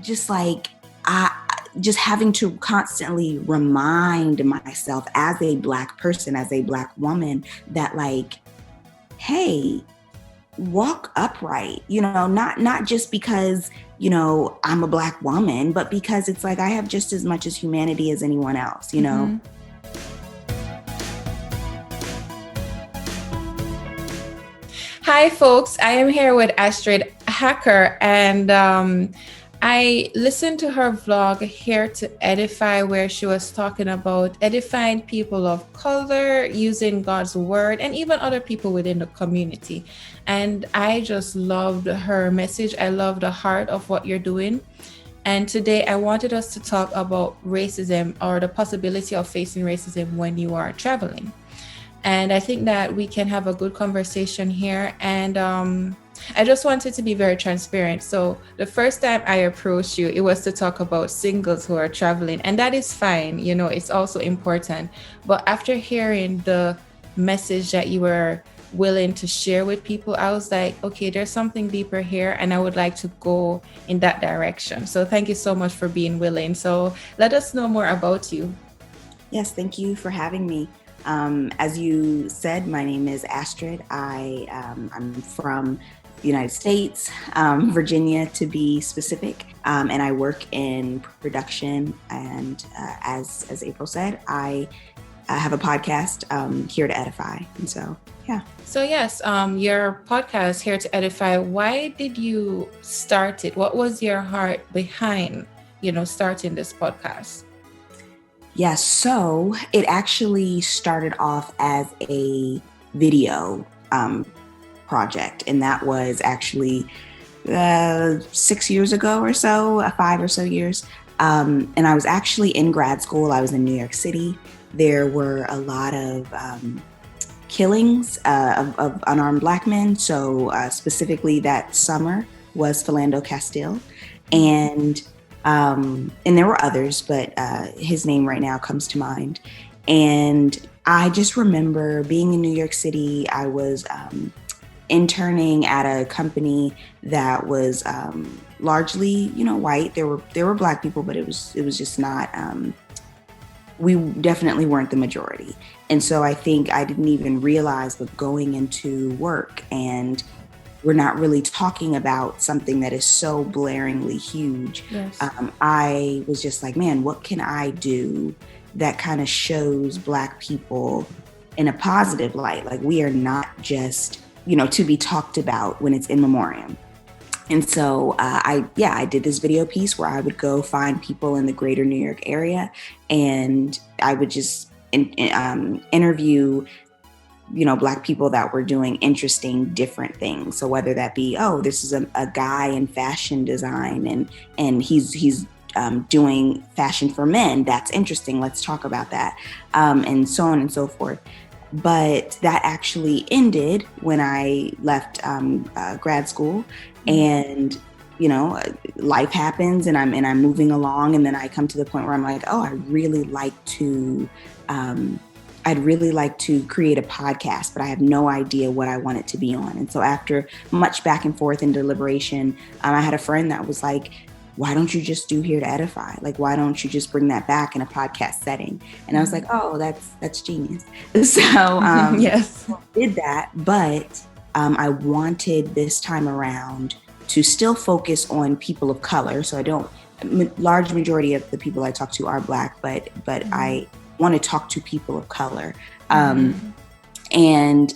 just like, just having to constantly remind myself as a Black person, as a Black woman, that like, hey, walk upright, not just because, I'm a Black woman, but because it's like, I have just as much as humanity as anyone else, Mm-hmm. Hi, folks. I am here with Astrid Hacker, and I listened to her vlog, Here to Edify, where she was talking about edifying people of color, using God's word, and even other people within the community. And I just loved her message. I love the heart of what you're doing. And today I wanted us to talk about racism, or the possibility of facing racism when you are traveling. And I think that we can have a good conversation here. And I just wanted to be very transparent. So the first time I approached you, it was to talk about singles who are traveling. And that is fine. It's also important. But after hearing the message that you were willing to share with people, I was like, okay, there's something deeper here. And I would like to go in that direction. So thank you so much for being willing. So let us know more about you. Yes, thank you for having me. As you said, my name is Astrid. I'm from the United States, Virginia to be specific, and I work in production. And as April said, I have a podcast, Here to Edify. And so, yeah. So yes, your podcast, Here to Edify, why did you start it? What was your heart behind, starting this podcast? Yeah, so it actually started off as a video project, and that was actually 6 years ago or so, 5 or so years. And I was actually in grad school. I was in New York City. There were a lot of killings of unarmed Black men. So specifically that summer was Philando Castile. And there were others, but his name right now comes to mind. And I just remember being in New York City. I was interning at a company that was largely, white. There were Black people, but it was just not. We definitely weren't the majority. And so I think I didn't even realize, but going into work, and we're not really talking about something that is so blaringly huge. Yes. I was just like, man, what can I do that kind of shows Black people in a positive light? Like, we are not just, to be talked about when it's in memoriam. And so I did this video piece where I would go find people in the greater New York area, and I would just interview Black people that were doing interesting, different things. So whether that be, this is a guy in fashion design, and he's doing fashion for men. That's interesting. Let's talk about that, and so on and so forth. But that actually ended when I left grad school, and life happens, and I'm moving along, and then I come to the point where I'm like, I'd really like to create a podcast, but I have no idea what I want it to be on. And so after much back and forth and deliberation, I had a friend that was like, why don't you just do Here to Edify? Like, why don't you just bring that back in a podcast setting? And I was like, that's genius. So yes, I did that. But I wanted this time around to still focus on people of color. So large majority of the people I talk to are Black, but I want to talk to people of color. And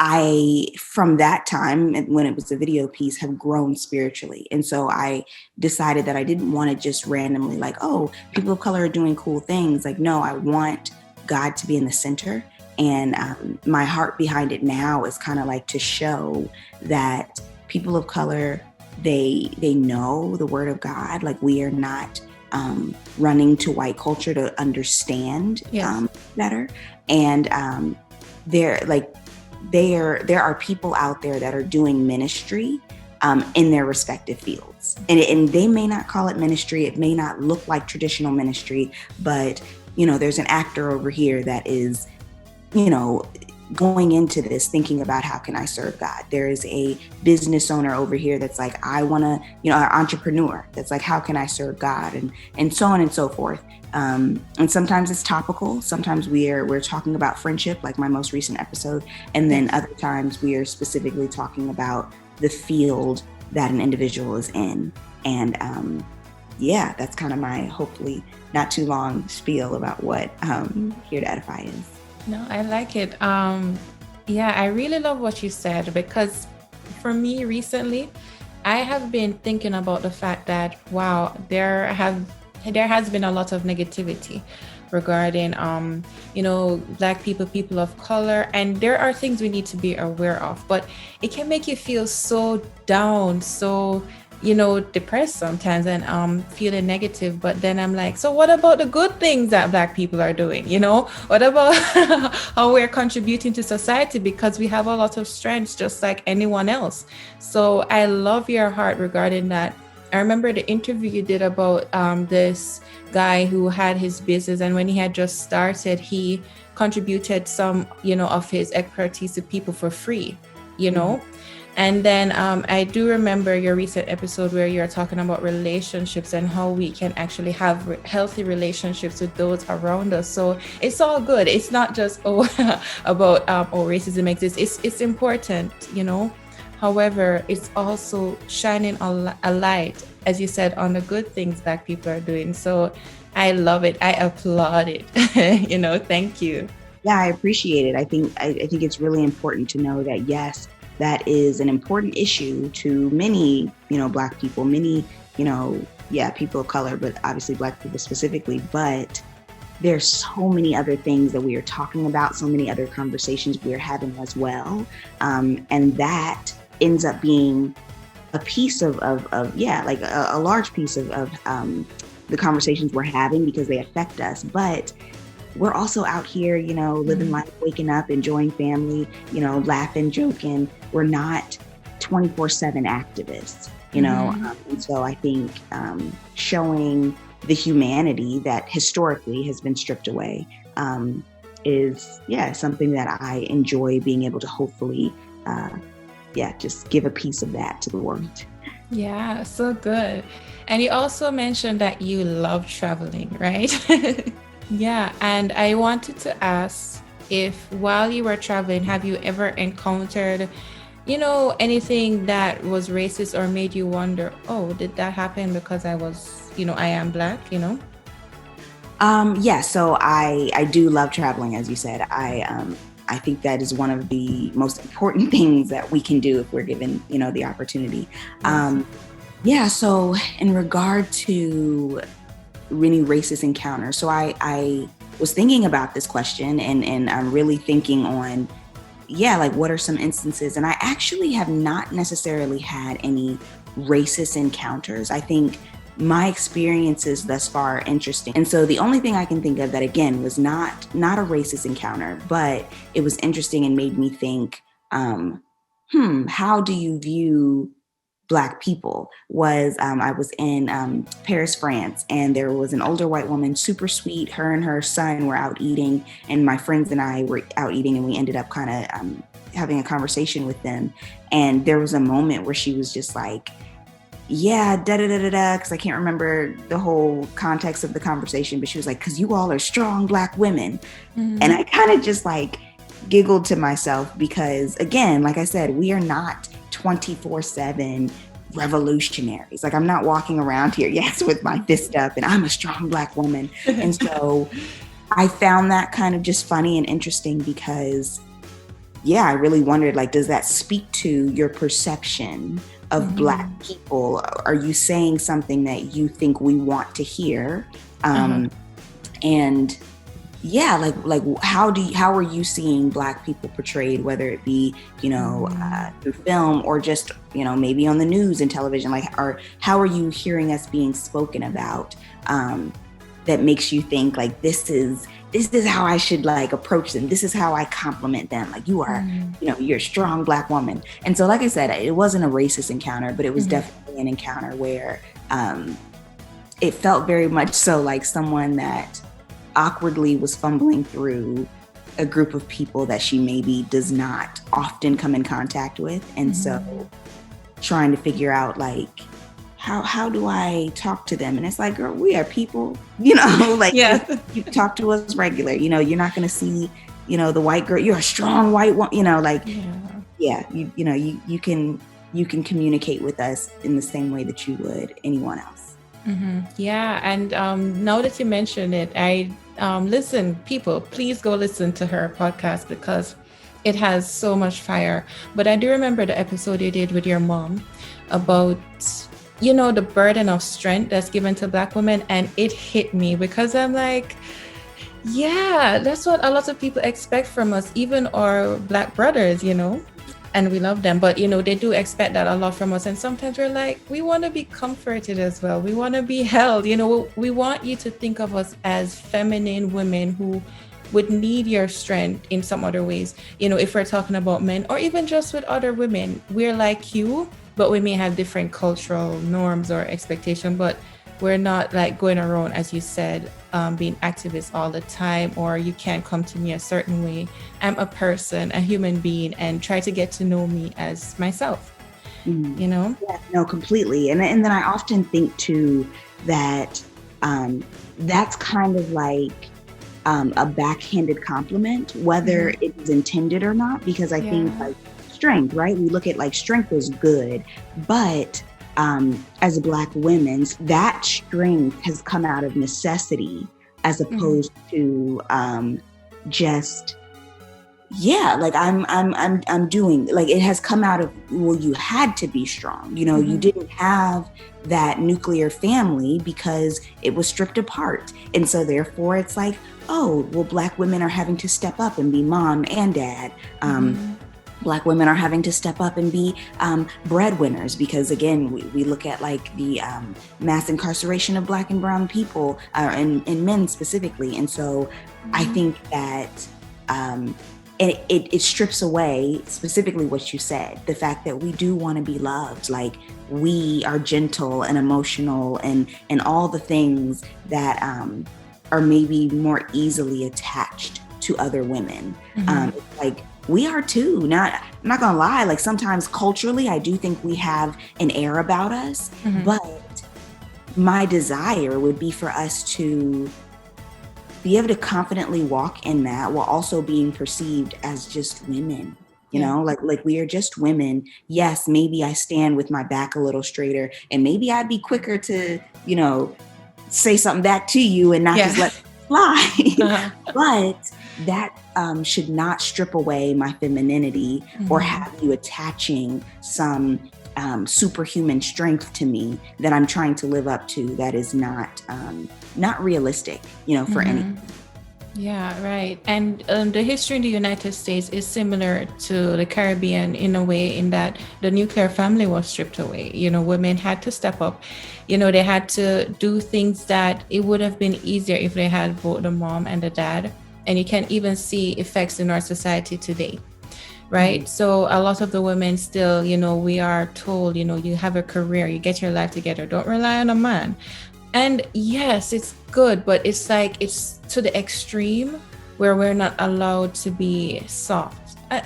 I, from that time, when it was a video piece, have grown spiritually. And so I decided that I didn't want to just randomly like, people of color are doing cool things. Like, no, I want God to be in the center. And my heart behind it now is kind of like to show that people of color, they know the word of God. Like, we are not running to white culture to understand better. And there are people out there that are doing ministry in their respective fields. And they may not call it ministry. It may not look like traditional ministry, but, there's an actor over here that is, going into this thinking about how can I serve God. There is a business owner over here that's like, I want to, an entrepreneur that's like, how can I serve God, and so on and so forth. And sometimes it's topical. Sometimes we're talking about friendship, like my most recent episode, and then other times we are specifically talking about the field that an individual is in. And that's kind of my hopefully not too long spiel about what Here to Edify is. No, I like it. I really love what you said, because for me recently, I have been thinking about the fact that, wow, there has been a lot of negativity regarding, Black people of color. And there are things we need to be aware of, but it can make you feel so down, so depressed sometimes, and feeling negative. But then I'm like, so what about the good things that Black people are doing? What about how we're contributing to society? Because we have a lot of strengths just like anyone else. So I love your heart regarding that. I remember the interview you did about this guy who had his business, and when he had just started, he contributed some of his expertise to people for free, Mm-hmm. And then I do remember your recent episode where you're talking about relationships and how we can actually have healthy relationships with those around us. So it's all good. It's not just about racism exists. It's important, However, it's also shining a light, as you said, on the good things that people are doing. So I love it. I applaud it. Thank you. Yeah, I appreciate it. I think it's really important to know that, yes, that is an important issue to many, Black people, many, people of color, but obviously Black people specifically. But there's so many other things that we are talking about, so many other conversations we're having as well. And that ends up being a piece of a large piece of the conversations we're having, because they affect us. But we're also out here, living life, waking up, enjoying family, laughing, joking. We're not 24/7 activists, and so I think showing the humanity that historically has been stripped away is something that I enjoy being able to hopefully just give a piece of that to the world. Yeah, so good. And you also mentioned that you love traveling, right? Yeah, and I wanted to ask if while you were traveling, have you ever encountered, anything that was racist or made you wonder, oh, did that happen because I am Black, So I do love traveling, as you said. I think that is one of the most important things that we can do if we're given, the opportunity. So in regard to any racist encounters, so I was thinking about this question, and I'm really thinking on, what are some instances? And I actually have not necessarily had any racist encounters. I think my experiences thus far are interesting. And so the only thing I can think of that, again, was not a racist encounter, but it was interesting and made me think, how do you view Black people, was I was in Paris, France, and there was an older white woman, super sweet. Her and her son were out eating, and my friends and I were out eating, and we ended up kind of having a conversation with them. And there was a moment where she was just like, because I can't remember the whole context of the conversation, but she was like, because you all are strong Black women. Mm-hmm. And I kind of just like giggled to myself, because again, like I said, we are not 24/7 revolutionaries. Like, I'm not walking around here, with my fist up and I'm a strong Black woman. And so I found that kind of just funny and interesting, because I really wondered, like, does that speak to your perception of Black people? Are you saying something that you think we want to hear? And how are you seeing Black people portrayed, whether it be, through film or just, maybe on the news and television, or how are you hearing us being spoken about, that makes you think like, this is how I should like approach them. This is how I compliment them. Like, you are, you're a strong Black woman. And so, like I said, it wasn't a racist encounter, but it was definitely an encounter where it felt very much so like someone that awkwardly was fumbling through a group of people that she maybe does not often come in contact with. And so trying to figure out like, how do I talk to them? And it's like, girl, we are people, like you talk to us regular, you're not going to see, the white girl, you're a strong white one, you can communicate with us in the same way that you would anyone else. Yeah. And now that you mentioned it, listen, people, please go listen to her podcast because it has so much fire. But I do remember the episode you did with your mom about, the burden of strength that's given to Black women. And it hit me because I'm like, yeah, that's what a lot of people expect from us, even our Black brothers, and we love them. But, they do expect that a lot from us. And sometimes we're like, we want to be comforted as well. We want to be held. We want you to think of us as feminine women who would need your strength in some other ways. If we're talking about men or even just with other women, we're like you, but we may have different cultural norms or expectations, but we're not like going around, as you said, being activists all the time, or you can't come to me a certain way. I'm a person, a human being, and try to get to know me as myself, Yeah, no, completely. And then I often think too that that's kind of like a backhanded compliment, whether it is intended or not, because I think like strength, right? We look at like strength is good, but as Black women, that strength has come out of necessity as opposed to just like I'm doing, like it has come out of, well, you had to be strong, you didn't have that nuclear family because it was stripped apart, and so therefore it's like, oh, well, Black women are having to step up and be mom and dad. Black women are having to step up and be breadwinners because, again, we look at like the mass incarceration of Black and brown people and men specifically. And so I think that it strips away specifically what you said, the fact that we do want to be loved. Like we are gentle and emotional and all the things that are maybe more easily attached to other women. Like we are too. I'm not gonna lie, like sometimes culturally I do think we have an air about us, but my desire would be for us to be able to confidently walk in that while also being perceived as just women. Like we are just women. Yes, maybe I stand with my back a little straighter, and maybe I'd be quicker to, say something back to you and not just let it fly. But that should not strip away my femininity or have you attaching some superhuman strength to me that I'm trying to live up to that is not realistic, for anything. Yeah, right. And the history in the United States is similar to the Caribbean in a way, in that the nuclear family was stripped away. Women had to step up. They had to do things that it would have been easier if they had both the mom and the dad. And you can even see effects in our society today, right? So a lot of the women still, we are told, you have a career, you get your life together, don't rely on a man. And yes, it's good, but it's like it's to the extreme where we're not allowed to be soft. I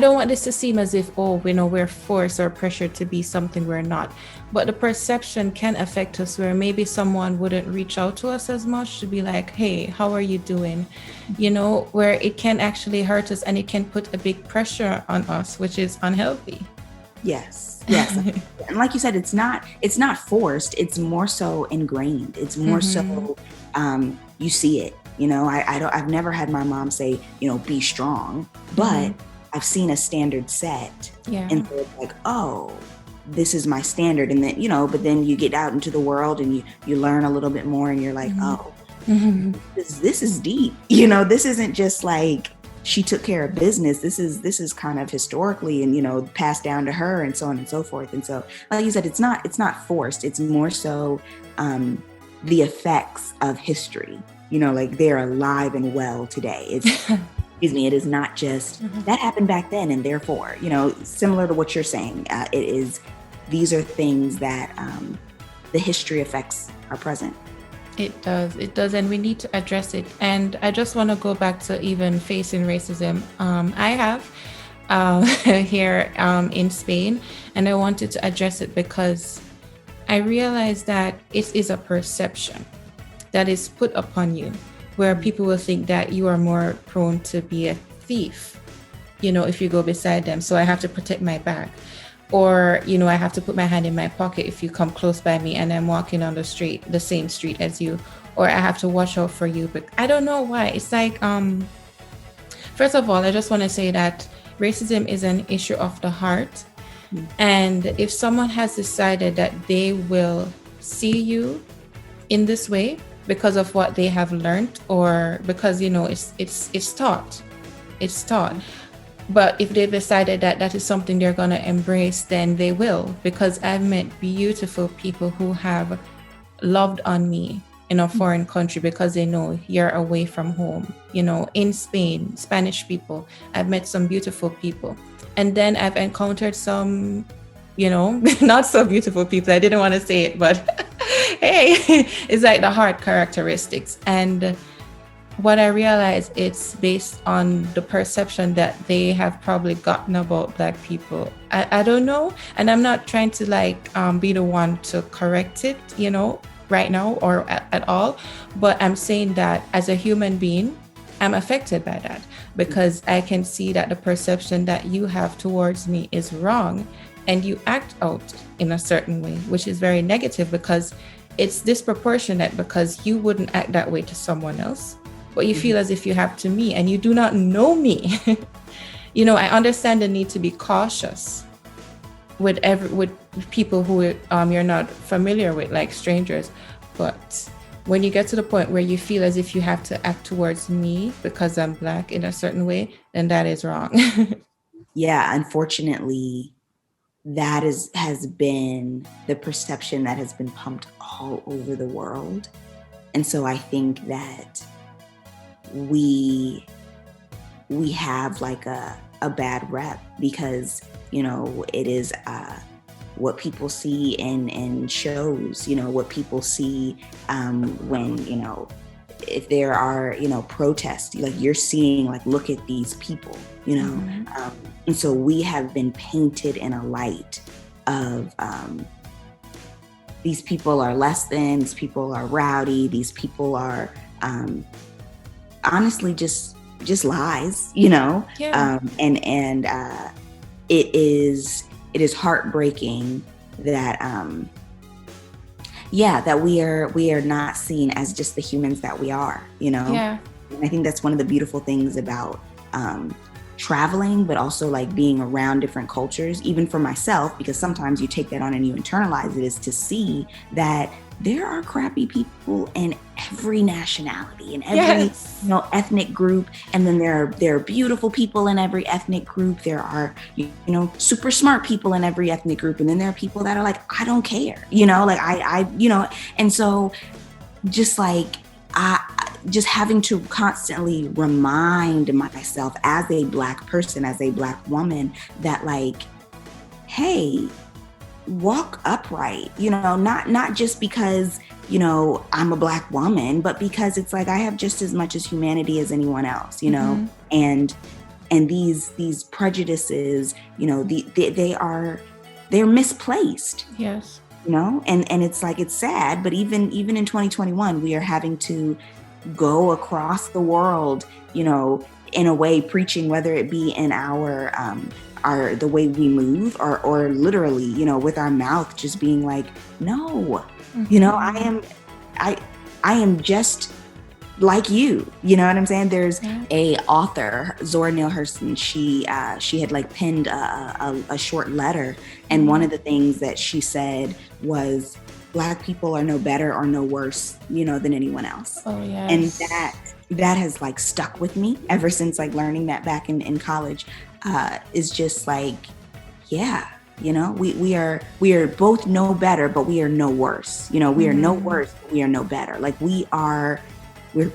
don't want this to seem as if, we're forced or pressured to be something we're not. But the perception can affect us where maybe someone wouldn't reach out to us as much to be like, hey, how are you doing? Where it can actually hurt us and it can put a big pressure on us, which is unhealthy. Yes. And like you said, it's not forced. It's more so ingrained. It's more so you see it. I've never had my mom say, be strong, but I've seen a standard set. Yeah. And so it's like, oh, this is my standard. And then, but then you get out into the world and you learn a little bit more and you're like, oh, this is deep. This isn't just like she took care of business. This is kind of historically and, passed down to her and so on and so forth. And so, like you said, it's not forced. It's more so the effects of history, like they're alive and well today. It's, it is not just that happened back then and therefore, similar to what you're saying, these are things that the history effects are present. It does, and we need to address it. And I just want to go back to even facing racism. I have here in Spain, and I wanted to address it because I realized that it is a perception that is put upon you, where people will think that you are more prone to be a thief, if you go beside them. So I have to protect my back. Or, I have to put my hand in my pocket if you come close by me and I'm walking on the street, the same street as you. Or I have to watch out for you. But I don't know why. It's like, first of all, I just want to say that racism is an issue of the heart. And if someone has decided that they will see you in this way because of what they have learned, or because, it's taught. It's taught. But if they've decided that that is something they're going to embrace, then they will. Because I've met beautiful people who have loved on me in a foreign country because they know you're away from home. In Spain, Spanish people, I've met some beautiful people. And then I've encountered some, not so beautiful people. I didn't want to say it, but hey, it's like the heart characteristics. And what I realize, it's based on the perception that they have probably gotten about Black people. I don't know. And I'm not trying to be the one to correct it, right now or at all. But I'm saying that as a human being, I'm affected by that because I can see that the perception that you have towards me is wrong, and you act out in a certain way, which is very negative because it's disproportionate, because you wouldn't act that way to someone else, but you feel as if you have to me, and you do not know me. I understand the need to be cautious with people who you're not familiar with, like strangers. But when you get to the point where you feel as if you have to act towards me because I'm Black in a certain way, then that is wrong. Yeah, unfortunately, that has been the perception that has been pumped all over the world. And so I think that we have like a bad rep because, it is what people see in shows, what people see when, if there are, protests, like you're seeing, like, look at these people, and so we have been painted in a light of these people are less than, these people are rowdy, these people are honestly just lies, Yeah. And it is heartbreaking that that we are not seen as just the humans that we are, Yeah. And I think that's one of the beautiful things about traveling, but also like being around different cultures, even for myself, because sometimes you take that on and you internalize it, is to see that there are crappy people in every nationality, in every ethnic group, and then there are beautiful people in every ethnic group. There are super smart people in every ethnic group, and then there are people that are like, I don't care, and so just like just having to constantly remind myself as a Black person, as a Black woman, that like, hey, walk upright, not just because, I'm a Black woman, but because it's like I have just as much as humanity as anyone else, Mm-hmm. and these prejudices, they're misplaced. Yes. And it's like, it's sad, but even in 2021, we are having to go across the world, in a way, preaching, whether it be in our the way we move, or literally, with our mouth, just being like, no, Mm-hmm. I am just like you. You know what I'm saying? There's a author, Zora Neale Hurston. She had like penned a short letter, and one of the things that she said was, Black people are no better or no worse, than anyone else. Oh, yes. And that has like stuck with me ever since, like learning that back in college. Is just like, yeah, we are both no better, but we are no worse. We are no worse, but we are no better. Like we're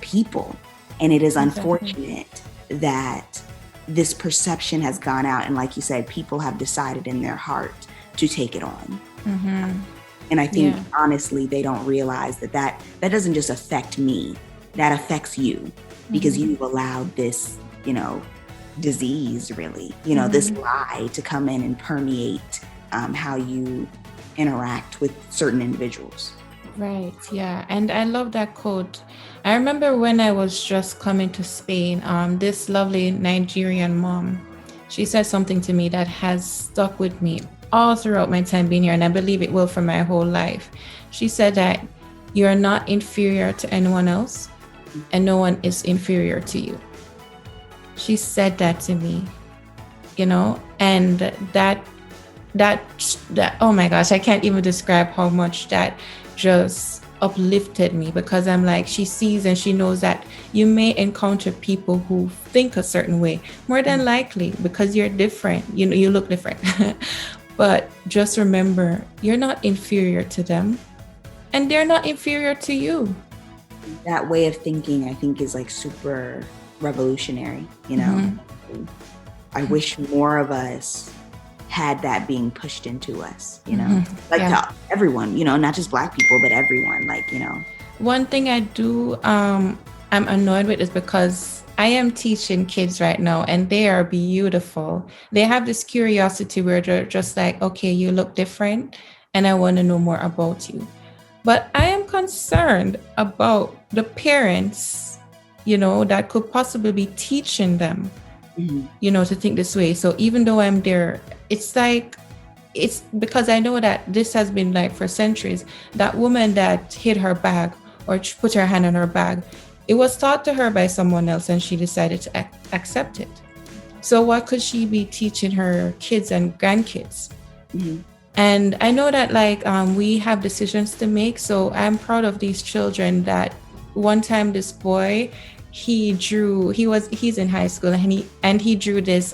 people. And it is unfortunate that this perception has gone out. And like you said, people have decided in their heart to take it on. Mm-hmm. And I think honestly, they don't realize that doesn't just affect me, that affects you, because you've allowed this, disease really, this lie to come in and permeate how you interact with certain individuals. Right. Yeah. And I love that quote. I remember when I was just coming to Spain, this lovely Nigerian mom, she said something to me that has stuck with me all throughout my time being here, and I believe it will for my whole life. She said that you're not inferior to anyone else, and no one is inferior to you. She said that to me, and that oh my gosh, I can't even describe how much that just uplifted me, because I'm like, she sees and she knows that you may encounter people who think a certain way, more than likely because you're different, you look different. But just remember, you're not inferior to them and they're not inferior to you. That way of thinking, I think, is like super revolutionary, I wish more of us had that being pushed into us, to everyone, not just Black people, but everyone, One thing I do, I'm annoyed with is because I am teaching kids right now and they are beautiful. They have this curiosity where they're just like, okay, you look different and I want to know more about you. But I am concerned about the parents, that could possibly be teaching them, to think this way. So even though I'm there, it's because I know that this has been like for centuries. That woman that hid her bag or put her hand on her bag, it was taught to her by someone else and she decided to accept it. So what could she be teaching her kids and grandkids? And I know that we have decisions to make. So I'm proud of these children that one time this boy, he's in high school and he drew this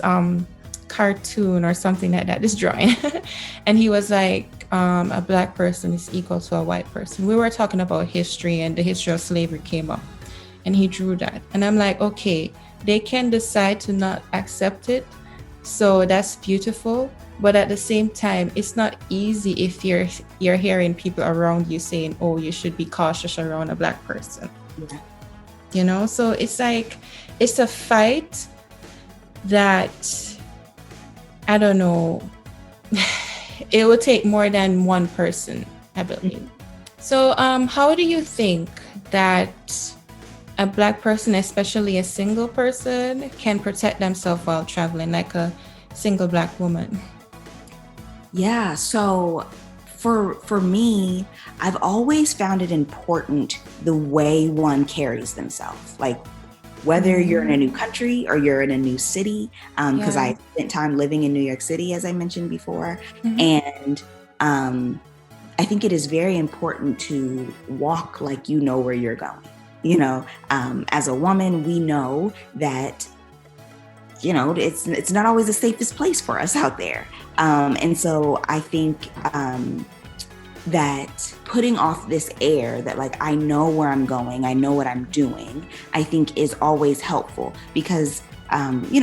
cartoon or something like that, this drawing. And he was like, a Black person is equal to a white person. We were talking about history and the history of slavery came up and he drew that. And I'm like, okay, they can decide to not accept it. So that's beautiful. But at the same time, it's not easy if you're hearing people around you saying, oh, you should be cautious around a Black person. Yeah. So it's like, it's a fight that, I don't know, it will take more than one person, I believe. So how do you think that a Black person, especially a single person, can protect themselves while traveling, like a single Black woman? Yeah, so for me, I've always found it important the way one carries themselves. Like whether you're in a new country or you're in a new city, because I spent time living in New York City, as I mentioned before. And I think it is very important to walk like you know where you're going. As a woman, we know that it's not always the safest place for us out there. And so I think that putting off this air that like, I know where I'm going, I know what I'm doing, I think is always helpful because,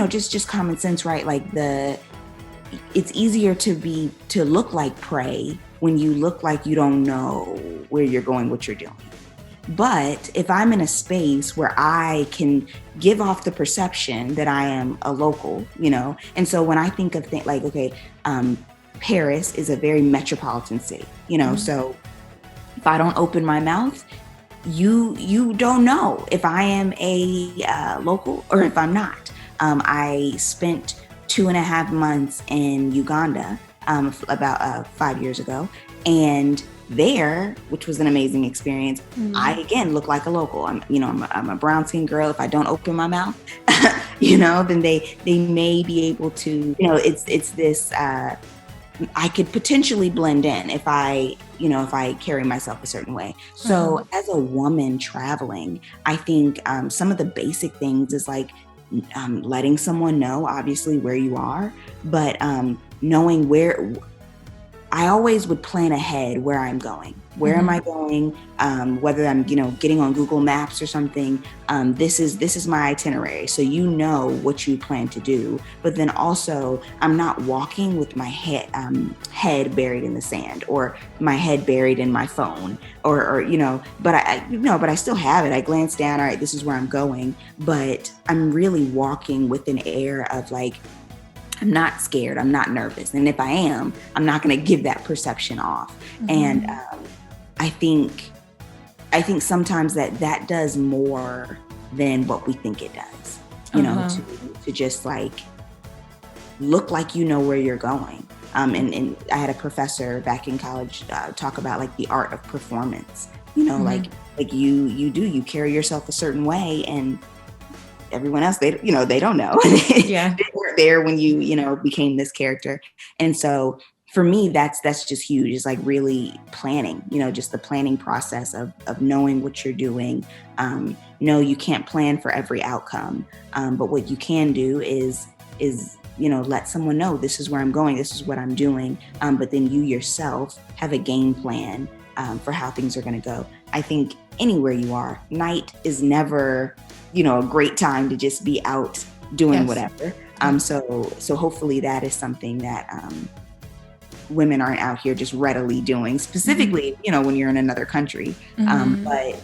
just common sense, right? Like it's easier to look like prey when you look like you don't know where you're going, what you're doing. But if I'm in a space where I can give off the perception that I am a local, and so when I think of things like, okay, Paris is a very metropolitan city, so if I don't open my mouth, you don't know if I am a local or if I'm not. I spent 2.5 months in Uganda about 5 years ago, and there, which was an amazing experience, I again look like a local. I'm a brown skinned girl. If I don't open my mouth, then they may be able to. It's this. I could potentially blend in if I carry myself a certain way. So as a woman traveling, I think some of the basic things is like letting someone know, obviously, where you are, but knowing I always would plan ahead where I'm going. Where am I going? Whether I'm, getting on Google Maps or something. This is my itinerary. So you know what you plan to do. But then also, I'm not walking with my head buried in the sand or my head buried in my phone or But I still have it. I glance down. All right, this is where I'm going. But I'm really walking with an air of like, I'm not scared. I'm not nervous. And if I am, I'm not going to give that perception off. And I think sometimes that does more than what we think it does, to just like look like you know where you're going. And I had a professor back in college talk about like the art of performance, like you carry yourself a certain way and everyone else, they don't know. Yeah. They weren't there when you became this character. And so for me, that's just huge. It's like really planning, just the planning process of knowing what you're doing. No, you can't plan for every outcome. But what you can do is let someone know this is where I'm going, this is what I'm doing. But then you yourself have a game plan for how things are going to go. I think anywhere you are, night is never, a great time to just be out doing whatever. So hopefully that is something that women aren't out here just readily doing, specifically, when you're in another country. But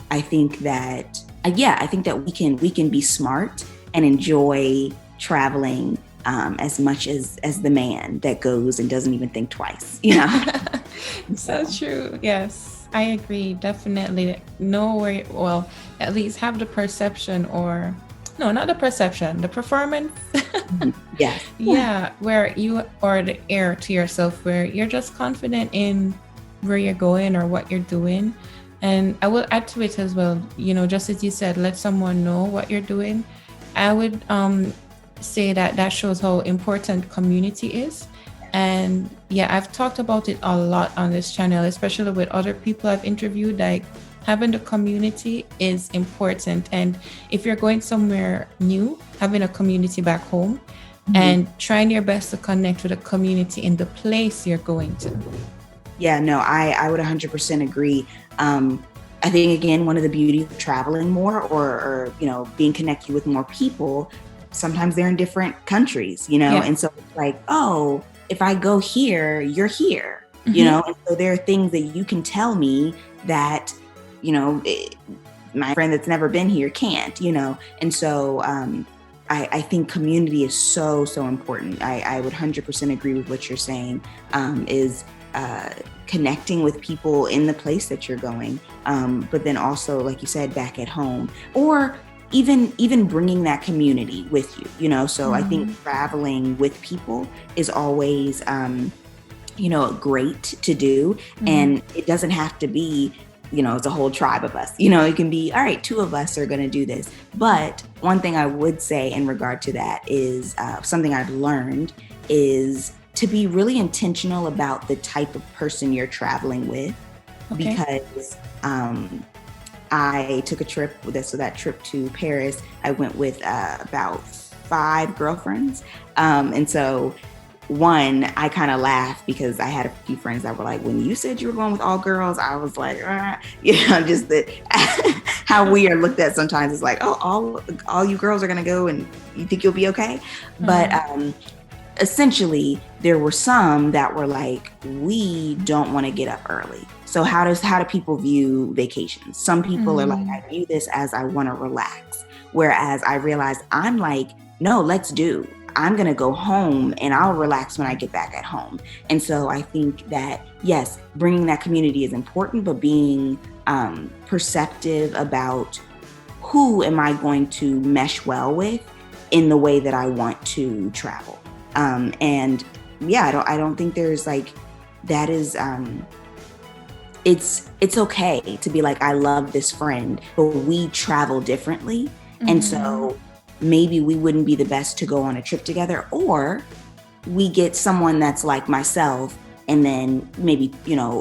I think that, we can be smart and enjoy traveling as much as the man that goes and doesn't even think twice, So true. Yes, I agree. Definitely know where, well, at least have the perception or no, not the perception, the performance. Yeah. Yeah. Where you are the air to yourself, where you're just confident in where you're going or what you're doing. And I will add to it as well, just as you said, let someone know what you're doing. I would say that shows how important community is. And yeah, I've talked about it a lot on this channel, especially with other people I've interviewed. Like having the community is important. And if you're going somewhere new, having a community back home and trying your best to connect with a community in the place you're going to. Yeah, no, I would 100% agree. I think, again, one of the beauties of traveling more or being connected with more people, sometimes they're in different countries, and so it's like, oh, if I go here, you're here, and so there are things that you can tell me that, my friend that's never been here can't, and so I think community is so, so important. I would 100% agree with what you're saying, is connecting with people in the place that you're going, but then also, like you said, back at home, or even bringing that community with you, so I think traveling with people is always, great to do. And it doesn't have to be, it's a whole tribe of us, it can be, all right, 2 of us are going to do this. But one thing I would say in regard to that is something I've learned is to be really intentional about the type of person you're traveling with. Because I took a trip so that trip to Paris, I went with about 5 girlfriends. And so one, I kind of laughed because I had a few friends that were like, when you said you were going with all girls, I was like, just that how we are looked at sometimes. It's like, oh, all you girls are going to go and you think you'll be okay. But essentially, there were some that were like, we don't want to get up early. So how do people view vacations? Some people are like, I view this as I want to relax. Whereas I realized I'm like, no, I'm going to go home and I'll relax when I get back at home. And so I think that, yes, bringing that community is important, but being perceptive about who am I going to mesh well with in the way that I want to travel. And yeah, I don't think there's like, that is, it's okay to be like, I love this friend, but we travel differently. And so maybe we wouldn't be the best to go on a trip together, or we get someone that's like myself and then maybe,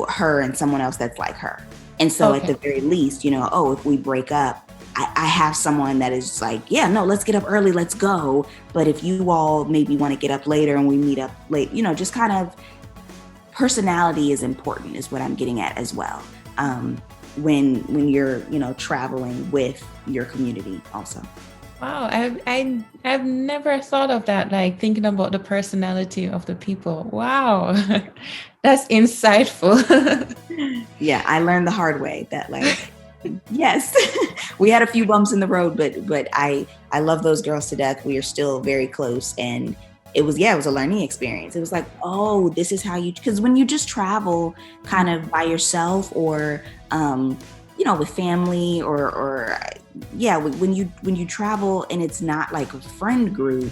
her and someone else that's like her. And so at the very least, if we break up, I have someone that is like, yeah, no, let's get up early, let's go. But if you all maybe want to get up later and we meet up late, just kind of personality is important, is what I'm getting at as well. When you're, traveling with your community also. Wow, I've never thought of that, like thinking about the personality of the people. Wow, that's insightful. Yeah, I learned the hard way that like, yes, we had a few bumps in the road, but I love those girls to death. We are still very close, and it was a learning experience. It was like, oh, this is how because when you just travel kind of by yourself or with family or when you travel and it's not like a friend group,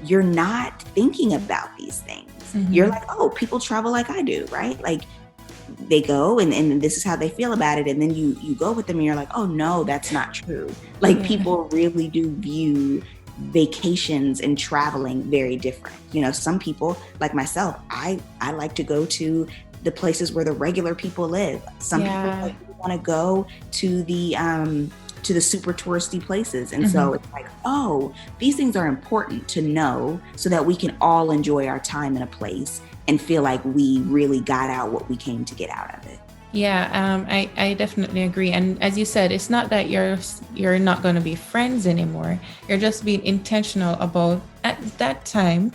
you're not thinking about these things. Mm-hmm. You're like, oh, people travel like I do, right? Like they go and this is how they feel about it. And then you go with them and you're like, oh no, that's not true. Like people really do view vacations and traveling very different. Some people like myself, I like to go to the places where the regular people live. Some people want to go to the super touristy places. And so it's like, oh, these things are important to know so that we can all enjoy our time in a place and feel like we really got out what we came to get out of it. Yeah, I definitely agree. And as you said, it's not that you're not going to be friends anymore. You're just being intentional about at that time,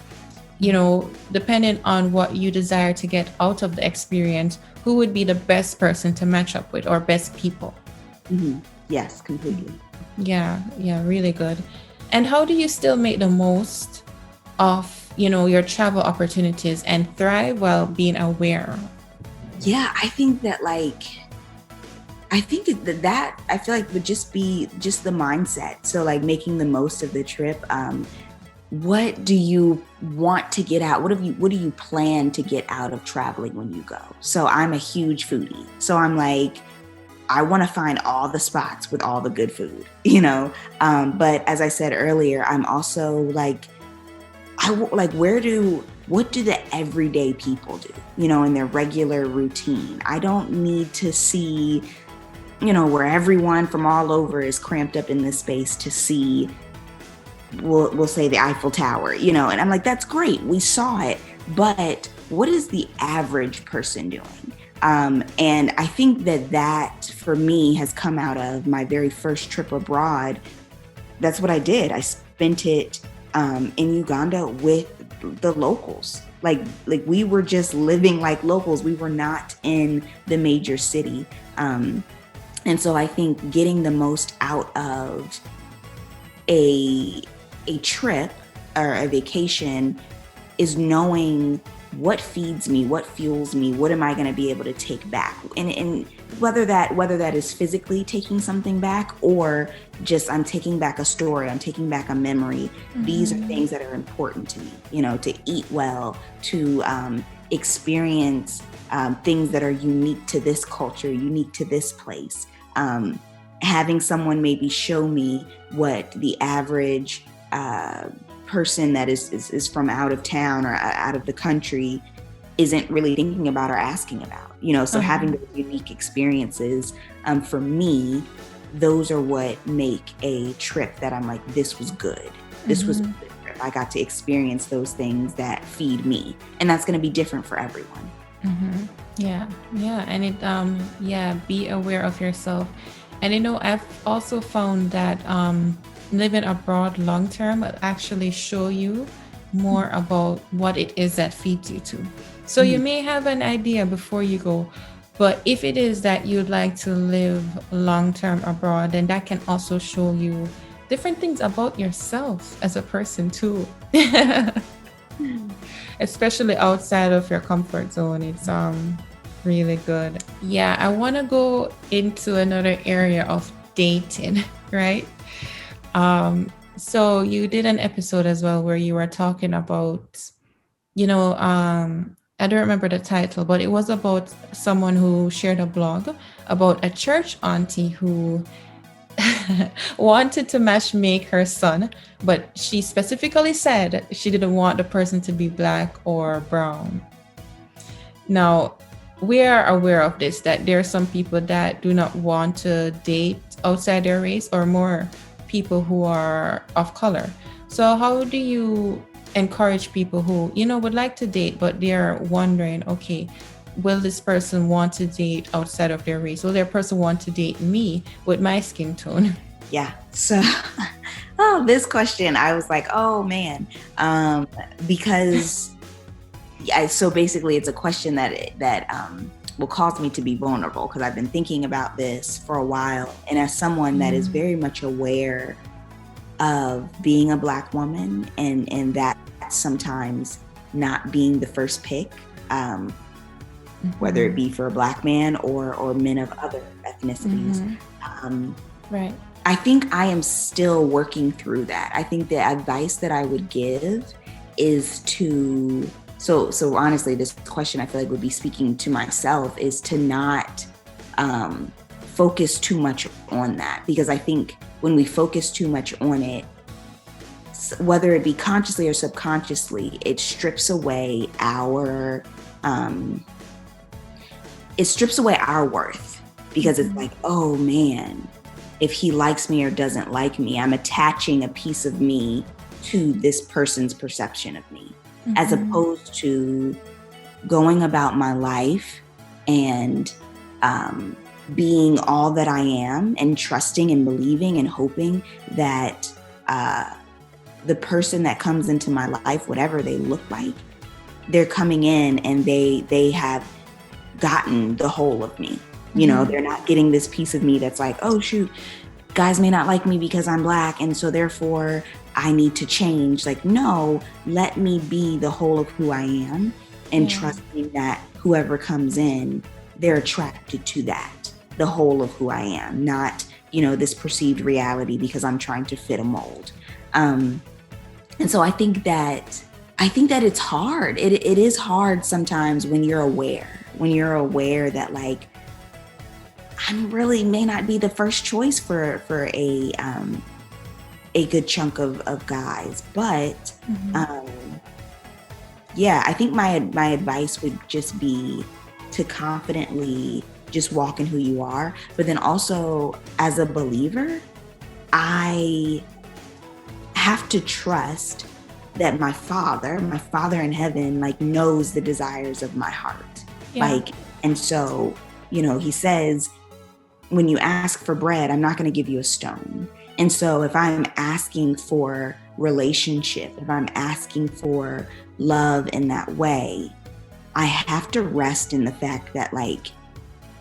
depending on what you desire to get out of the experience, who would be the best person to match up with or best people. Mm-hmm. Yes, completely. Yeah, really good. And how do you still make the most of, your travel opportunities and thrive while being aware? Yeah, I think that that I feel like would just be just the mindset. So like making the most of the trip. What do you want to get out? What do you plan to get out of traveling when you go? So I'm a huge foodie. So I'm like, I want to find all the spots with all the good food, but as I said earlier, I'm also like, what do the everyday people do, in their regular routine? I don't need to see, where everyone from all over is cramped up in this space to see, we'll say the Eiffel Tower, and I'm like, that's great. We saw it, but what is the average person doing? And I think that for me has come out of my very first trip abroad. That's what I did. I spent it in Uganda with the locals. Like we were just living like locals. We were not in the major city. And so I think getting the most out of a trip or a vacation is knowing what feeds me, what fuels me, what am I going to be able to take back? And whether that is physically taking something back or just I'm taking back a story, I'm taking back a memory. Mm-hmm. These are things that are important to me, to eat well, to experience things that are unique to this culture, unique to this place. Having someone maybe show me what the average person that is from out of town or out of the country isn't really thinking about or asking about, so having those unique experiences, for me, those are what make a trip that I'm like, this was good. This was a good trip. I got to experience those things that feed me, and that's going to be different for everyone. Mm-hmm. Yeah. And it, be aware of yourself. And, I've also found that, living abroad long term will actually show you more about what it is that feeds you too. So you may have an idea before you go, but if it is that you'd like to live long term abroad, then that can also show you different things about yourself as a person too. Especially outside of your comfort zone. It's really good. Yeah, I want to go into another area of dating, right? So you did an episode as well where you were talking about, I don't remember the title, but it was about someone who shared a blog about a church auntie who wanted to matchmake her son, but she specifically said she didn't want the person to be black or brown. Now, we are aware of this, that there are some people that do not want to date outside their race or more people who are of color. So how do you encourage people who, would like to date, but they're wondering, okay, will this person want to date outside of their race? Will their person want to date me with my skin tone? Yeah. So, this question, I was like, oh man, because so basically it's a question that will cause me to be vulnerable, because I've been thinking about this for a while. And as someone that is very much aware of being a Black woman and that sometimes not being the first pick, whether it be for a Black man or men of other ethnicities. Right. I think I am still working through that. I think the advice that I would give is to, so honestly, this question I feel like would be speaking to myself, is to not focus too much on that. Because I think when we focus too much on it, whether it be consciously or subconsciously, it strips away our worth. Because it's like, oh man, if he likes me or doesn't like me, I'm attaching a piece of me to this person's perception of me, as opposed to going about my life and being all that I am, and trusting and believing and hoping that the person that comes into my life, whatever they look like, they're coming in and they have gotten the whole of me. You know, they're not getting this piece of me that's like, oh shoot, guys may not like me because I'm Black, and so therefore I need to change. Like, no, let me be the whole of who I am, and trusting that whoever comes in, they're attracted to that, the whole of who I am, not, this perceived reality because I'm trying to fit a mold. And so I think that it's hard. It is hard sometimes when you're aware that, like, I really may not be the first choice for a good chunk of guys. But I think my advice would just be to confidently just walk in who you are. But then also, as a believer, I have to trust that my father in heaven, like, knows the desires of my heart. Like, and so, he says, when you ask for bread, I'm not going to give you a stone. And so if I'm asking for relationship, if I'm asking for love in that way, I have to rest in the fact that, like,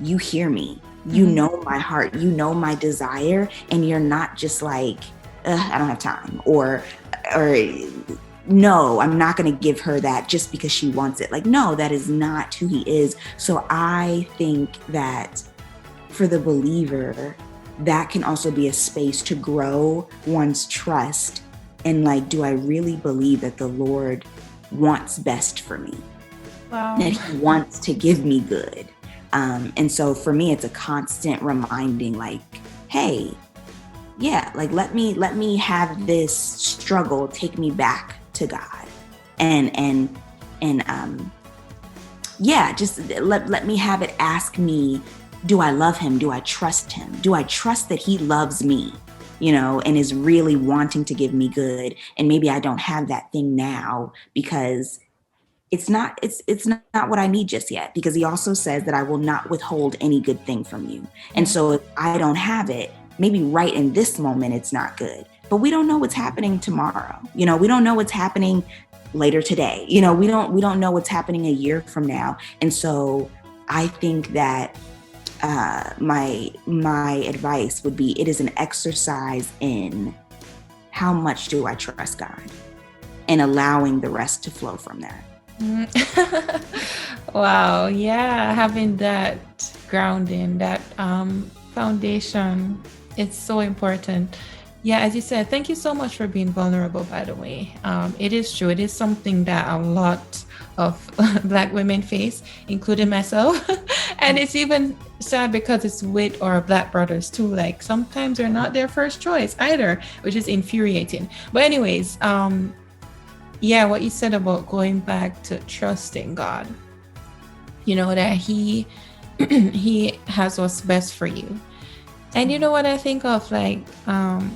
you hear me, you know my heart, you know my desire, and you're not just like, I don't have time, or no, I'm not going to give her that just because she wants it. Like, no, that is not who he is. So I think that for the believer, that can also be a space to grow one's trust. And, like, do I really believe that the Lord wants best for me? Wow. That he wants to give me good. And so for me, it's a constant reminding, like, hey, like, let me have this struggle take me back to God, and just let me have it ask me, do I love him? Do I trust him? Do I trust that he loves me, and is really wanting to give me good? And maybe I don't have that thing now because it's not what I need just yet, because he also says that I will not withhold any good thing from you. And so if I don't have it, maybe right in this moment, it's not good, but we don't know what's happening tomorrow. We don't know what's happening later today. We don't know what's happening a year from now. And so I think that my advice would be, it is an exercise in how much do I trust God, and allowing the rest to flow from that. Wow. Yeah. Having that grounding, that foundation, it's so important. Yeah, as you said, thank you so much for being vulnerable, by the way. It is true. It is something that a lot of Black women face, including myself. And it's even sad because it's with our Black brothers too. Like, sometimes they're not their first choice either, which is infuriating. But anyways, what you said about going back to trusting God, that he has what's best for you. And you know what I think of? Like,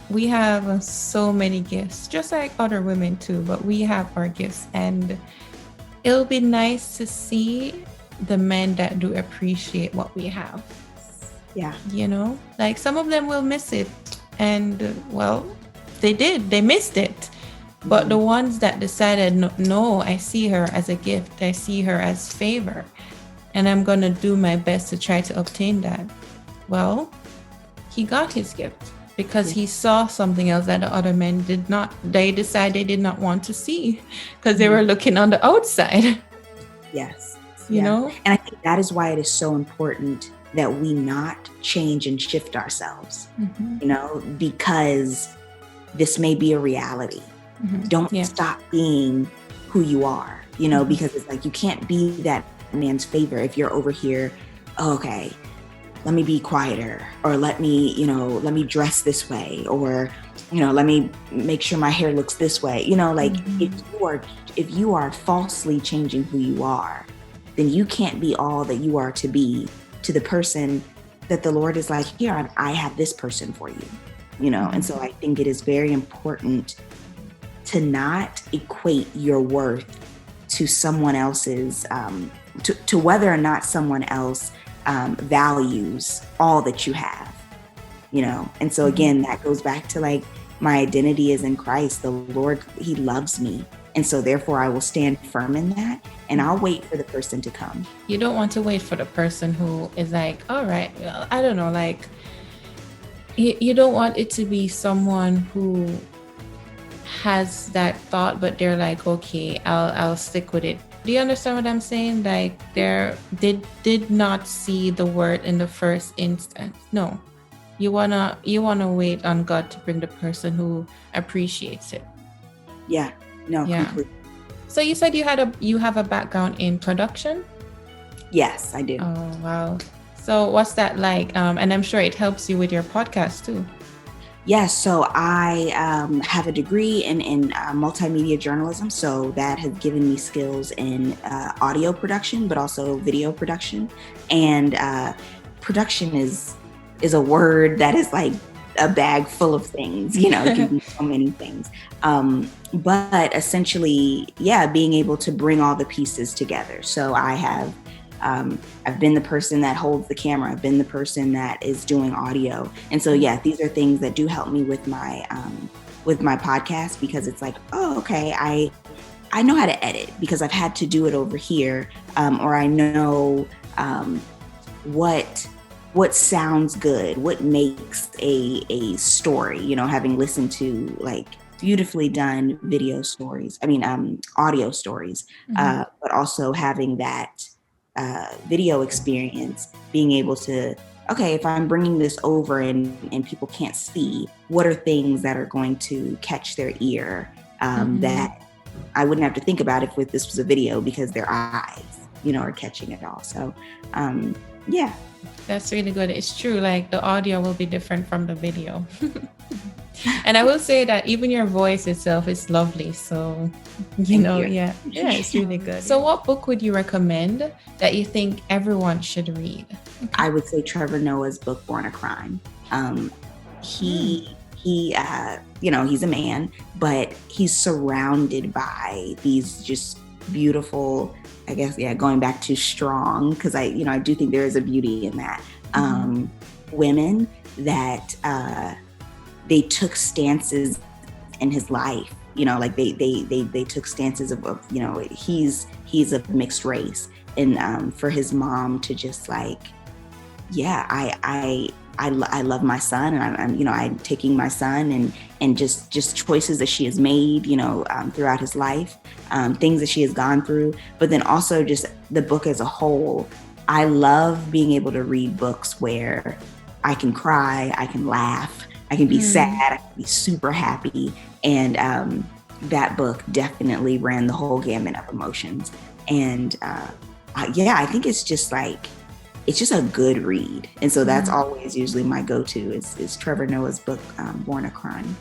we have so many gifts, just like other women too, but we have our gifts. And it'll be nice to see the men that do appreciate what we have. Yeah. You know, like some of them will miss it. And well, they missed it. But the ones that decided, no, I see her as a gift, I see her as favor, and I'm going to do my best to try to obtain that. Well, he got his gift because he saw something else that the other men did not. They decided they did not want to see because they were looking on the outside. Yes. You know? And I think that is why it is so important that we not change and shift ourselves, you know, because this may be a reality. Don't stop being who you are, you know, because it's like you can't be that man's favor if you're over here, okay, let me be quieter, or let me dress this way, or, you know, let me make sure my hair looks this way. You know, like if you are falsely changing who you are, then you can't be all that you are to be to the person that the Lord is like, here, I have this person for you, you know? And so I think it is very important to not equate your worth to someone else's, to whether or not someone else values all that you have, you know? And so again, that goes back to like, my identity is in Christ. The Lord, he loves me. And so therefore I will stand firm in that, and I'll wait for the person to come. You don't want to wait for the person who is like, all right, well, I don't know, like you don't want it to be someone who has that thought, but they're like, okay, I'll stick with it. Do you understand what I'm saying? Like they did not see the word in the first instance. No, you wanna wait on God to bring the person who appreciates it. Yeah, no, yeah. Completely. So you said you have a background in production? Yes, I do. Oh wow! So what's that like? And I'm sure it helps you with your podcast too. Yes, so I have a degree in multimedia journalism, so that has given me skills in audio production, but also video production. And production is a word that is like a bag full of things, you know, it can be so many things. But essentially, yeah, being able to bring all the pieces together. So I have I've been the person that holds the camera. I've been the person that is doing audio. And so, yeah, these are things that do help me with my podcast, because it's like, oh, okay, I know how to edit because I've had to do it over here. Or I know what sounds good, what makes a story, you know, having listened to like beautifully done audio stories, but also having that video experience, being able to, okay, if I'm bringing this over and people can't see, what are things that are going to catch their ear that I wouldn't have to think about if this was a video, because their eyes, you know, are catching it all. So, yeah. That's really good. It's true. Like the audio will be different from the video. And I will say that even your voice itself is lovely. So, yeah, it's really good. So what book would you recommend that you think everyone should read? I would say Trevor Noah's book, Born a Crime. He he's a man, but he's surrounded by these just beautiful, I guess, going back to strong, because I do think there is a beauty in that. Women that they took stances in his life, like they took stances of he's of mixed race, and for his mom to just like, I love my son, and I'm taking my son, and just choices that she has made, throughout his life, things that she has gone through, but then also just the book as a whole. I love being able to read books where I can cry, I can laugh, I can be sad, I can be super happy, and that book definitely ran the whole gamut of emotions. And I think it's just like, it's just a good read. And so that's always usually my go-to is Trevor Noah's book, Born a Crime.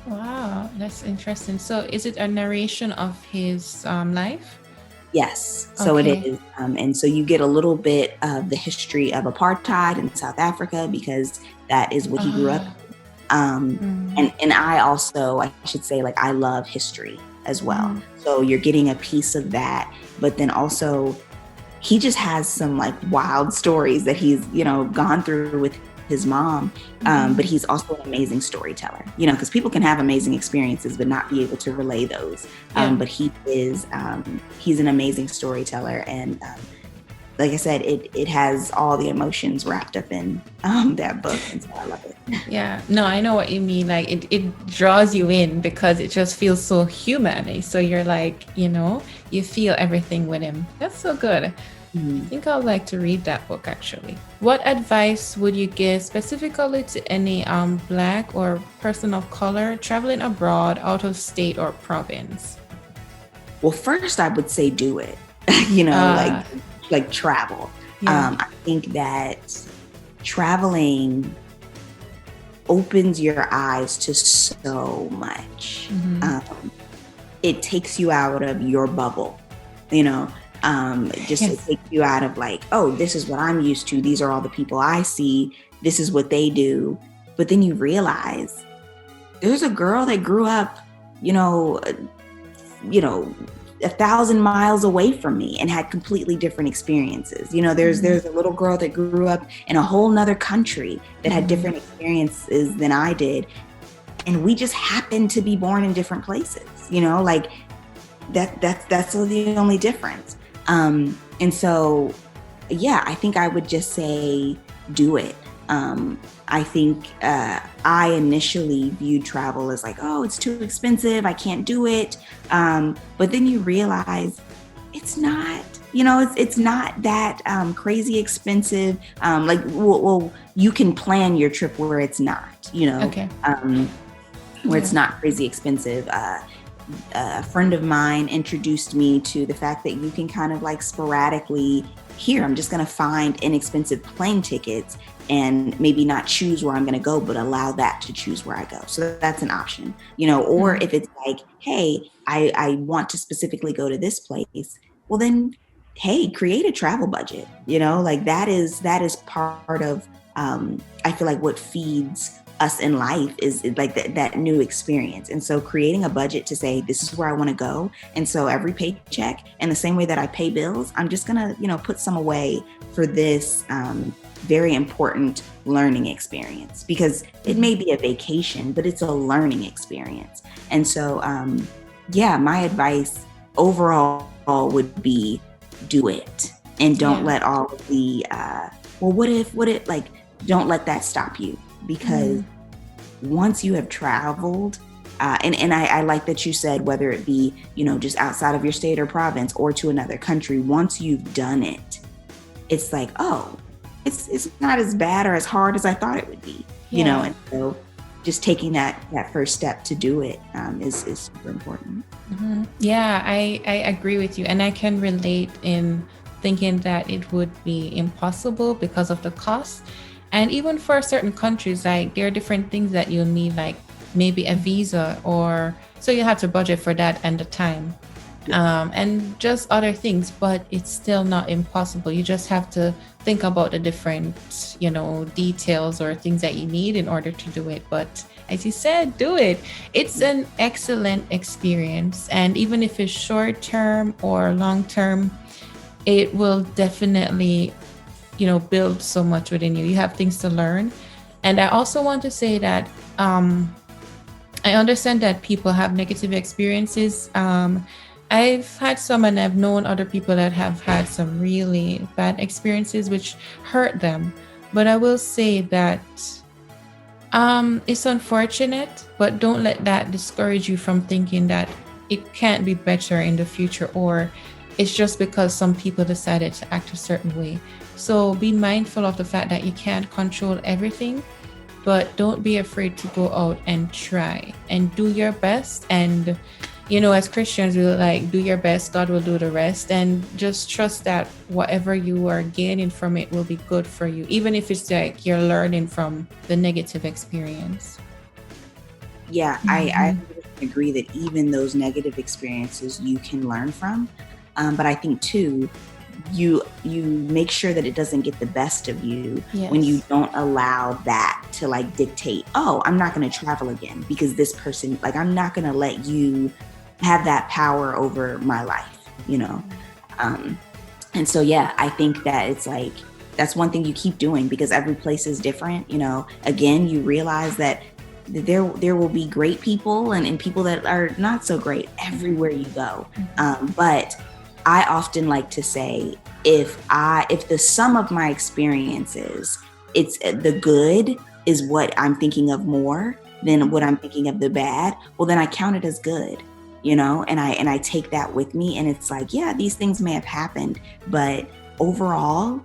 Wow, that's interesting. So is it a narration of his life? Yes, so it Okay. is. And so you get a little bit of the history of apartheid in South Africa because that is what he grew up. Ah, Um, mm, and I also, I should say, like, I love history as well. mhm. So you're getting a piece of that, but then also he just has some like wild stories that he's, gone through with his mom. But Mhm. he's also an amazing storyteller, because people can have amazing experiences, but not be able to relay those. Yeah. But he's an amazing storyteller. And like I said, it has all the emotions wrapped up in that book. And so I love it. Yeah. No, I know what you mean. Like it draws you in because it just feels so human. So you're like, you feel everything with him. That's so good. I Mhm. think I'd like to read that book actually. What advice would you give specifically to any Black or person of color traveling abroad, out of state or province? Well, first I would say do it, you know, like Uh, like travel. yeah. I think that traveling opens your eyes to so much. Hmm. It takes you out of your bubble, you know. It Yes. takes you out of like, oh, this is what I'm used to. These are all the people I see. This is what they do. But then you realize there's a girl that grew up, you know, you know 1,000 miles away from me and had completely different experiences. Hmm. There's a little girl that grew up in a whole nother country that had Hmm. different experiences than I did, and we just happened to be born in different places. Like that's the only difference. And so yeah, I think I would just say do it. I think I initially viewed travel as like, oh, it's too expensive, I can't do it. But then you realize it's not. It's not that crazy expensive. Well, you can plan your trip where it's not. Okay. Where Yeah. it's not crazy expensive. A friend of mine introduced me to the fact that you can kind of like sporadically, here, I'm just going to find inexpensive plane tickets and maybe not choose where I'm going to go, but allow that to choose where I go. So that's an option, or Mhm. if it's like, hey, I want to specifically go to this place, well then, hey, create a travel budget, like that is part of, I feel like what feeds us in life is like that new experience. And so creating a budget to say, this is where I want to go. And so every paycheck, and the same way that I pay bills, I'm just going to, put some away for this very important learning experience, because it Mhm. may be a vacation, but it's a learning experience. And so, yeah, my advice overall would be do it, and don't Yeah. let all of the, well, what if, like, don't let that stop you, because Mhm. once you have traveled, and I like that you said whether it be, just outside of your state or province or to another country, once you've done it, it's like, oh, it's not as bad or as hard as I thought it would be, Yeah. and so just taking that first step to do it is super important. Yeah, I agree with you. And I can relate in thinking that it would be impossible because of the cost. And even for certain countries, like there are different things that you'll need, like maybe a visa, or so you have to budget for that and the time. Yeah. And just other things, but it's still not impossible. You just have to think about the different, details or things that you need in order to do it. But as you said, do it. It's an excellent experience. And even if it's short term or long term, it will definitely, build so much within you. You have things to learn. And I also want to say that I understand that people have negative experiences. I've had some, and I've known other people that have had some really bad experiences which hurt them. But I will say that it's unfortunate, but don't let that discourage you from thinking that it can't be better in the future, or it's just because some people decided to act a certain way. So be mindful of the fact that you can't control everything, but don't be afraid to go out and try and do your best. And as Christians, we like, do your best, God will do the rest, and just trust that whatever you are gaining from it will be good for you, even if it's like you're learning from the negative experience. Yeah, I Mhm. agree that even those negative experiences you can learn from. But I think too, you make sure that it doesn't get the best of you when you don't allow that to like dictate, oh, I'm not going to travel again because this person, like, I'm not going to let you have that power over my life, you know? And so, yeah, I think that it's like, that's one thing you keep doing because every place is different. You know, again, you realize that there will be great people and people that are not so great everywhere you go. But I often like to say, if the sum of my experiences, it's the good is what I'm thinking of more than what I'm thinking of the bad, well, then I count it as good, you know, and I take that with me. And it's like, yeah, these things may have happened, but overall,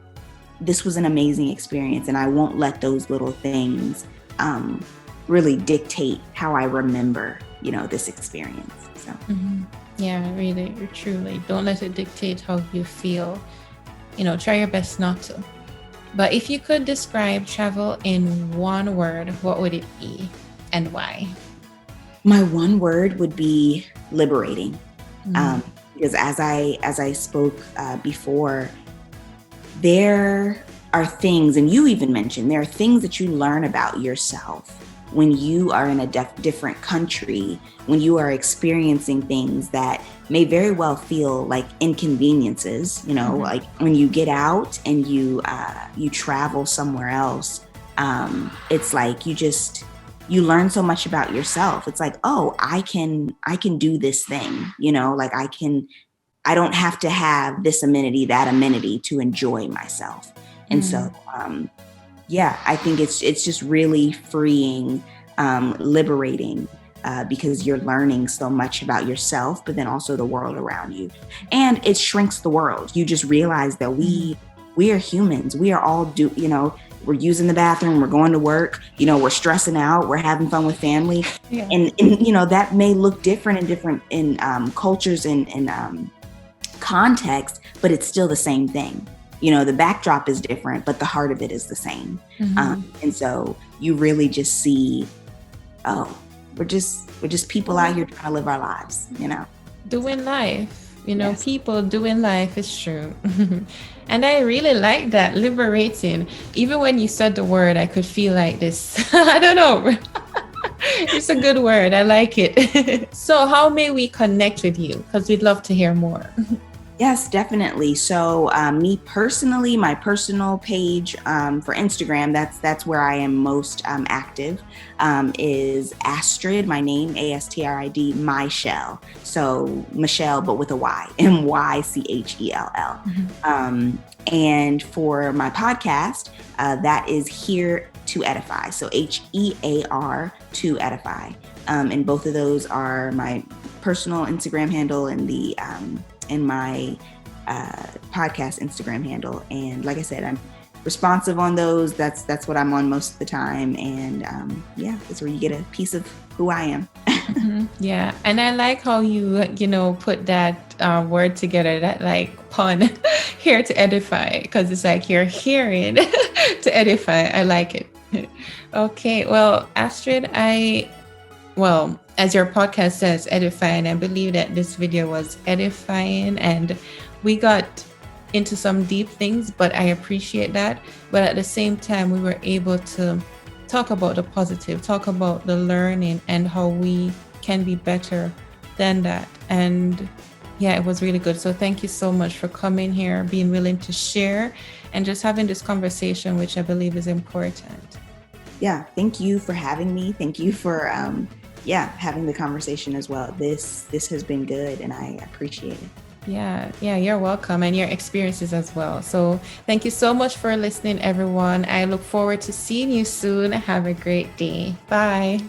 this was an amazing experience. And I won't let those little things really dictate how I remember, you know, this experience. So. Yeah, really, truly. Don't let it dictate how you feel. You know, try your best not to. But if you could describe travel in one word, what would it be and why? My one word would be liberating. Because as I spoke before, there are things, and you even mentioned, there are things that you learn about yourself when you are in a different country, when you are experiencing things that may very well feel like inconveniences, you know, like when you get out and you travel somewhere else, it's like you learn so much about yourself. It's like, oh, I can do this thing, you know, like I don't have to have this amenity, that amenity to enjoy myself. And so, yeah, I think it's just really freeing, liberating, because you're learning so much about yourself, but then also the world around you. And it shrinks the world. You just realize that we are humans. We are all you know, we're using the bathroom, we're going to work, you know, we're stressing out, we're having fun with family. Yeah. And you know, that may look different in cultures and context, but it's still the same thing. You know, the backdrop is different, but the heart of it is the same. And so you really just see, oh, we're just people out here trying to live our lives, you know. Doing life, you know, yes. People doing life is true. And I really like that, liberating. Even when you said the word, I could feel like this. I don't know. It's a good word. I like it. So how may we connect with you? Because we'd love to hear more. Yes, definitely. So me personally, my personal page for Instagram, that's where I am most active, is Astrid, my name, Astrid, Michelle. So Michelle, but with a Y, Mychell. And for my podcast, that is Here to Edify. So HEAR to Edify. And both of those are my personal Instagram handle and my podcast Instagram handle. And like I said, I'm responsive on those. That's what I'm on most of the time. And yeah, that's where you get a piece of who I am. Yeah. And I like how you put that word together, that like pun, here to edify, because it's like you're hearing to edify. I like it. Okay. Well, Astrid, as your podcast says, edifying, I believe that this video was edifying and we got into some deep things, but I appreciate that. But at the same time, we were able to talk about the positive, talk about the learning and how we can be better than that. And yeah, it was really good. So thank you so much for coming here, being willing to share and just having this conversation, which I believe is important. Yeah, thank you for having me. Thank you for having the conversation as well. This has been good and I appreciate it. Yeah, you're welcome, and your experiences as well. So thank you so much for listening, everyone. I look forward to seeing you soon. Have a great day. Bye.